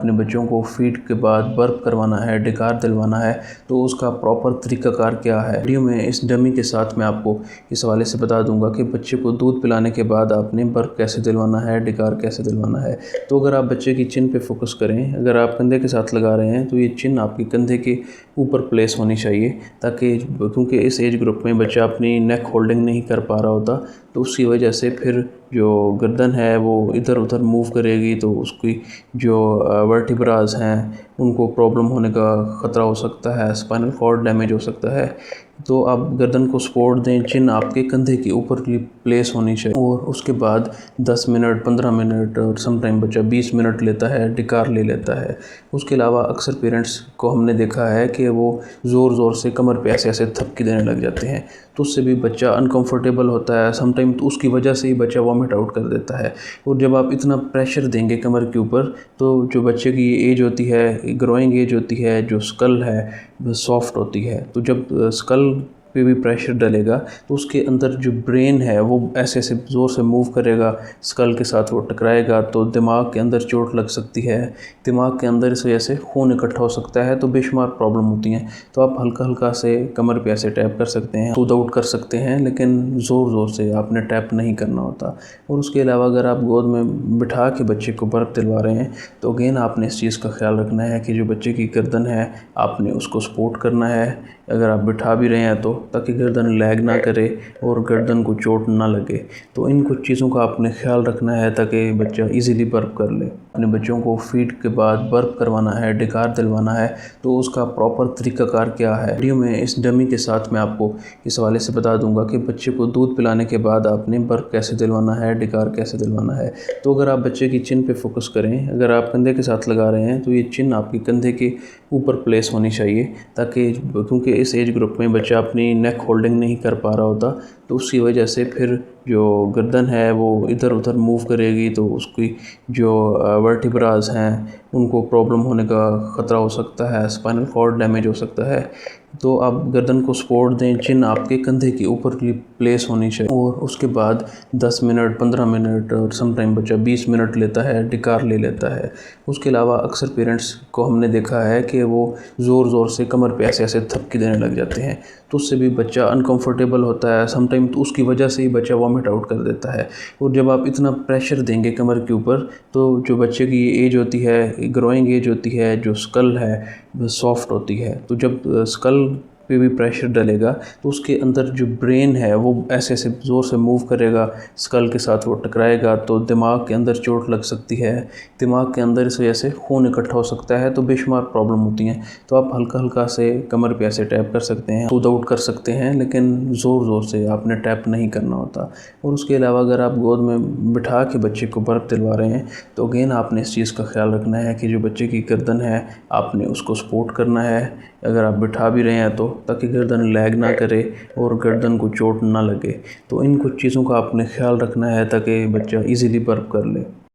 अपने बच्चों को फीड के बाद बर्प करवाना है, डिकार दिलवाना है, तो उसका प्रॉपर तरीक़ाकार क्या है। वीडियो में इस डमी के साथ मैं आपको इस हवाले से बता दूंगा कि बच्चे को दूध पिलाने के बाद आपने बर्प कैसे दिलवाना है, डिकार कैसे दिलवाना है। तो अगर आप बच्चे की चिन पे फोकस करें, अगर आप कंधे के साथ लगा रहे हैं तो ये चिन आपके कंधे के ऊपर प्लेस होनी चाहिए, ताकि क्योंकि इस एज ग्रुप में बच्चा अपनी नेक होल्डिंग नहीं कर पा रहा होता, तो उसकी वजह से फिर जो गर्दन है वो इधर उधर मूव करेगी, तो उसकी जो वर्टिब्रास हैं उनको प्रॉब्लम होने का ख़तरा हो सकता है, स्पाइनल कॉर्ड डैमेज हो सकता है। तो आप गर्दन को सपोर्ट दें, चिन आपके कंधे के ऊपर प्लेस होनी चाहिए। और उसके बाद 10 मिनट, 15 मिनट और समटाइम बच्चा 20 मिनट लेता है, डिकार ले लेता है। उसके अलावा अक्सर पेरेंट्स को हमने देखा है कि वो ज़ोर ज़ोर से कमर पे ऐसे ऐसे थपकी देने लग जाते हैं, तो उससे भी बच्चा अनकंफर्टेबल होता है। समटाइम तो उसकी वजह से ही बच्चा वॉमिट आउट कर देता है। और जब आप इतना प्रेशर देंगे कमर के ऊपर, तो जो बच्चे की एज होती है, ग्रोइंग एज होती है, जो स्कल है वो सॉफ्ट होती है। तो जब स्कल पे भी प्रेशर डलेगा तो उसके अंदर जो ब्रेन है वो ऐसे ऐसे ज़ोर से मूव करेगा, स्कल के साथ वो टकराएगा, तो दिमाग के अंदर चोट लग सकती है। दिमाग के अंदर इस वजह से खून इकट्ठा हो सकता है, तो बेशुमार प्रॉब्लम होती हैं। तो आप हल्का हल्का से कमर पे ऐसे टैप कर सकते हैं, सूद आउट कर सकते हैं, लेकिन ज़ोर ज़ोर से आपने टैप नहीं करना होता। और उसके अलावा अगर आप गोद में बिठा के बच्चे को बर्फ़ दिलवा रहे हैं, तो अगेन आपने इस चीज़ का ख्याल रखना है कि जो बच्चे की गर्दन है आपने उसको सपोर्ट करना है। अगर आप बिठा भी रहे हैं तो ताकि गर्दन लैग ना करे और गर्दन को चोट ना लगे। तो इन कुछ चीज़ों का आपने ख्याल रखना है ताकि बच्चा इजीली बर्प कर ले। अपने बच्चों को फीड के बाद बर्प करवाना है, डिकार दिलवाना है, तो उसका प्रॉपर तरीक़ाकार क्या है। वीडियो में इस डमी के साथ मैं आपको इस हवाले से बता दूंगा कि बच्चे को दूध पिलाने के बाद आपने बर्प कैसे दिलवाना है, डिकार कैसे दिलवाना है। तो अगर आप बच्चे की चिन पे फोकस करें, अगर आप कंधे के साथ लगा रहे हैं तो ये चिन आपके कंधे के ऊपर प्लेस होनी चाहिए, ताकि क्योंकि इस एज ग्रुप में बच्चा अपनी नेक होल्डिंग नहीं कर पा रहा होता, तो उसकी वजह से फिर जो गर्दन है वो इधर उधर मूव करेगी, तो उसकी जो वर्टिब्रास हैं उनको प्रॉब्लम होने का ख़तरा हो सकता है, स्पाइनल कॉर्ड डैमेज हो सकता है। तो आप गर्दन को सपोर्ट दें, चिन आपके कंधे के ऊपर प्लेस होनी चाहिए। और उसके बाद 10 मिनट, 15 मिनट और समटाइम बच्चा 20 मिनट लेता है, डिकार ले लेता है। उसके अलावा अक्सर पेरेंट्स को हमने देखा है कि वो ज़ोर ज़ोर से कमर पे ऐसे ऐसे थपकी देने लग जाते हैं, तो उससे भी बच्चा अनकंफर्टेबल होता है। समटाइम तो उसकी वजह से ही बच्चा वॉमिट आउट कर देता है। और जब आप इतना प्रेशर देंगे कमर के ऊपर, तो जो बच्चे की एज होती है, ग्रोइंग एज होती है, जो स्कल है वो सॉफ्ट होती है। तो जब स्कल पे भी प्रेशर डलेगा, तो उसके अंदर जो ब्रेन है वो ऐसे ऐसे ज़ोर से मूव करेगा, स्कल के साथ वो टकराएगा, तो दिमाग के अंदर चोट लग सकती है। दिमाग के अंदर इस वजह से खून इकट्ठा हो सकता है, तो बेशुमार प्रॉब्लम होती हैं। तो आप हल्का हल्का से कमर पे ऐसे टैप कर सकते हैं, सूद आउट कर सकते हैं, लेकिन ज़ोर ज़ोर से आपने टैप नहीं करना होता। और उसके अलावा अगर आप गोद में बिठा के बच्चे को बर्फ़ दिलवा रहे हैं, तो अगेन आपने इस चीज़ का ख्याल रखना है कि जो बच्चे की गर्दन है आपने उसको सपोर्ट करना है। अगर आप बिठा भी रहे हैं तो ताकि गर्दन लैग ना करे और गर्दन को चोट ना लगे। तो इन कुछ चीज़ों का आपने ख्याल रखना है ताकि बच्चा इजीली बर्प कर ले।